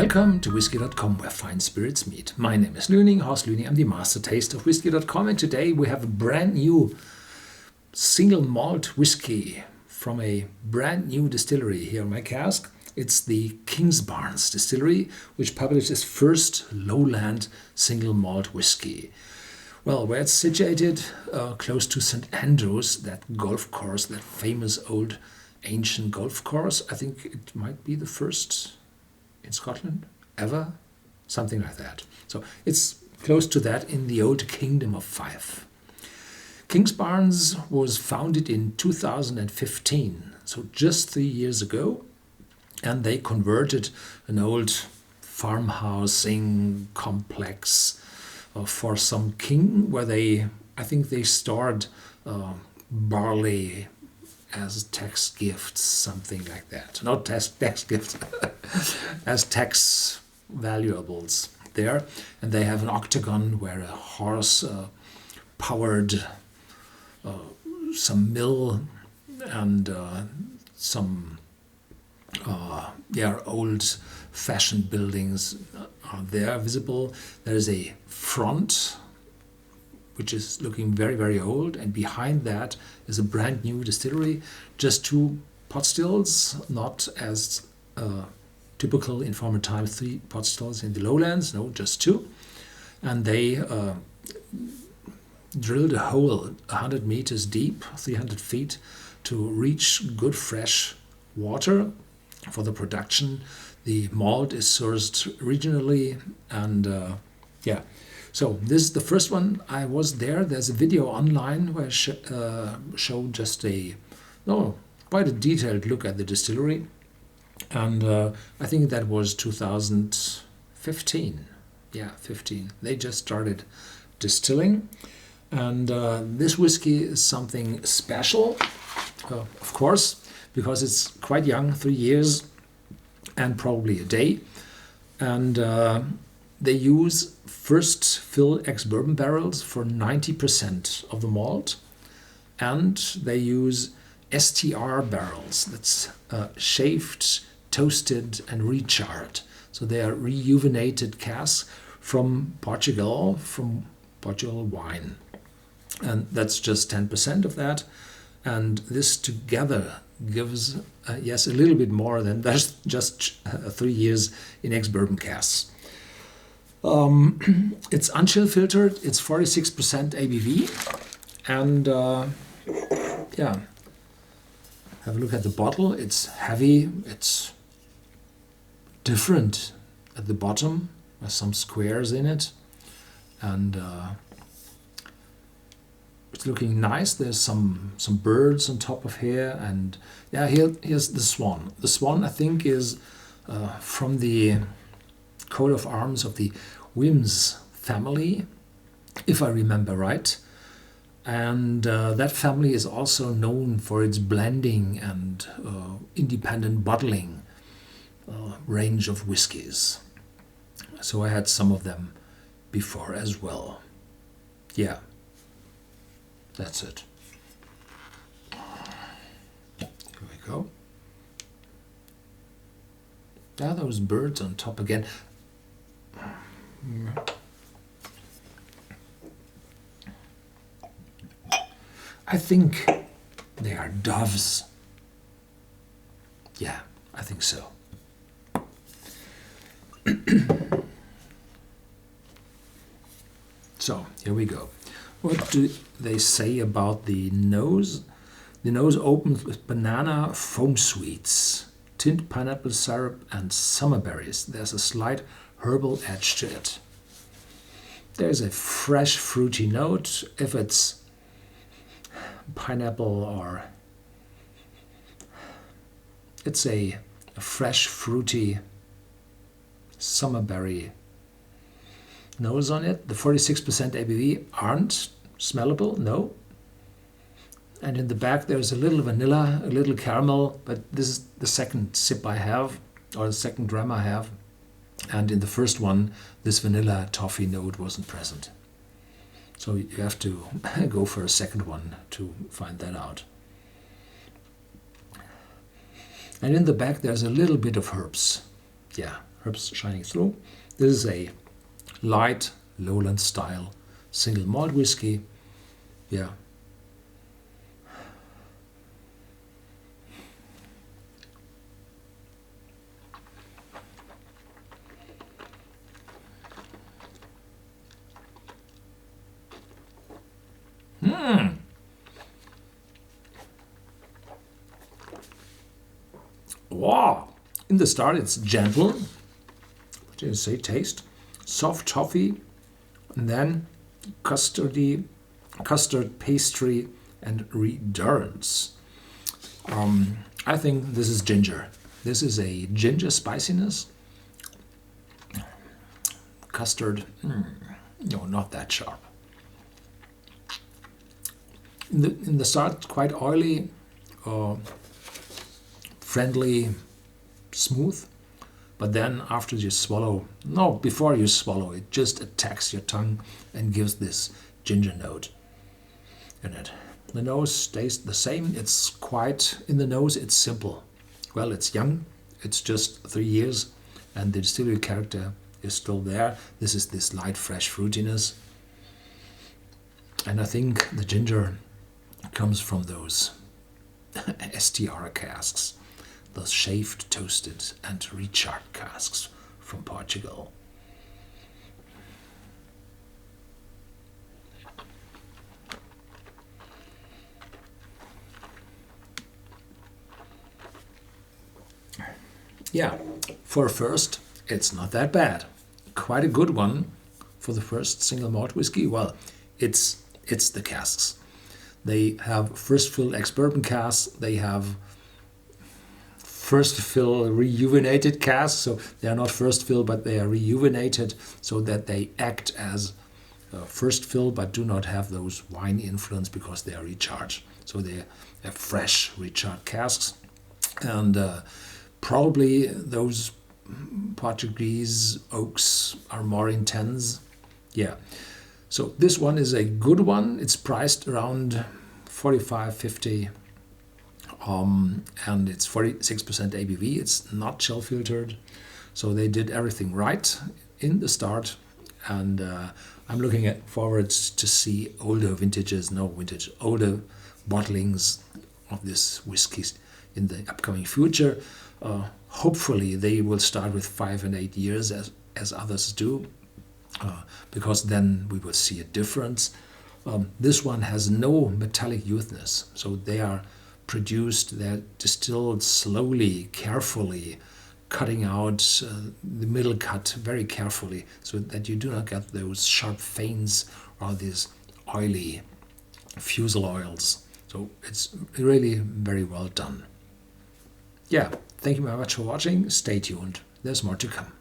Welcome to Whisky.com, where fine spirits meet. My name is Lüning, Horst Lüning. I'm the master taster of Whisky.com, and today we have a brand new single malt whiskey from a brand new distillery here in my cask. It's the Kingsbarns Distillery, which published its first lowland single malt whiskey. Well, where it's situated, close to St. Andrews, that golf course, that famous old ancient golf course. I think it might be the first in Scotland ever, something like that. So it's close to that in the old Kingdom of Fife. Kingsbarns was founded in 2015, so just 3 years ago, and they converted an old farmhousing complex for some king, where I think they stored barley as tax gifts, something like that. Not tax gifts, as tax valuables there. And they have an octagon where a horse powered some mill and some old-fashioned buildings are there visible. There is a front which is looking very, very old, and behind that is a brand new distillery. Just 2 pot stills, not as typical in former times, 3 pot stills in the lowlands, no, just 2. And they drilled a hole 100 meters deep, 300 feet, to reach good fresh water for the production. The malt is sourced regionally, and so this is the first one. I was there. There's a video online where I showed just quite a detailed look at the distillery, and I think that was 2015. Yeah, 15. They just started distilling, and this whiskey is something special, of course, because it's quite young, 3 years and probably a day, and they use first fill ex-bourbon barrels for 90% of the malt, and they use STR barrels, that's shaved, toasted and recharred. So they are rejuvenated casks from Portugal wine. And that's just 10% of that. And this together gives, a little bit more than that's just 3 years in ex-bourbon casks. It's unchill filtered, it's 46% ABV, and have a look at the bottle. It's heavy, it's different at the bottom, there's some squares in it, and it's looking nice. There's some birds on top of here, and here's the swan. The swan, I think, is from the coat of arms of the Wims family, if I remember right. And that family is also known for its blending and independent bottling range of whiskies. So I had some of them before as well. Yeah, that's it. Here we go. There are those birds on top again. I think they are doves. Yeah, I think so. So, here we go. What do they say about the nose? The nose opens with banana foam sweets, tint pineapple syrup and summer berries. There's a slight herbal edge to it. There's a fresh fruity note, if it's pineapple, or it's a fresh fruity summer berry nose on it. The 46% ABV aren't smellable, no. And in the back there's a little vanilla, a little caramel, but this is the second sip I have, or the second dram I have. And in the first one, this vanilla toffee note wasn't present. So you have to go for a second one to find that out. And in the back there's a little bit of herbs. Yeah, herbs shining through. This is a light lowland style single malt whiskey. Yeah. Wow! In the start, it's gentle. What do you say? Taste soft toffee, and then custard pastry, and redurns. I think this is ginger. This is a ginger spiciness. Custard, no, not that sharp. In the start, quite oily, friendly, smooth. But then after you swallow, no, before you swallow, it just attacks your tongue and gives this ginger note in it. The nose stays the same. It's quite, in the nose, it's simple. Well, it's young. It's just 3 years, and the distillery character is still there. This is this light, fresh fruitiness. And I think the ginger comes from those STR casks, those shaved, toasted, and recharred casks from Portugal. Yeah, for a first, it's not that bad. Quite a good one for the first single malt whiskey. Well, it's the casks. They have first fill ex-bourbon casks. They have first fill rejuvenated casks. So they are not first fill, but they are rejuvenated so that they act as first fill, but do not have those wine influence because they are recharged. So they have fresh recharged casks, and probably those Portuguese oaks are more intense. Yeah. So this one is a good one. It's priced around 45-50, and it's 46% ABV. It's not chill filtered, so they did everything right in the start. And I'm looking forward to see older bottlings of this whiskeys in the upcoming future. Hopefully they will start with 5 and 8 years as others do. Because then we will see a difference. This one has no metallic youthness, so they are produced, they're distilled slowly, carefully, cutting out the middle cut very carefully, so that you do not get those sharp feints or these oily fusel oils. So it's really very well done. Yeah, thank you very much for watching. Stay tuned. There's more to come.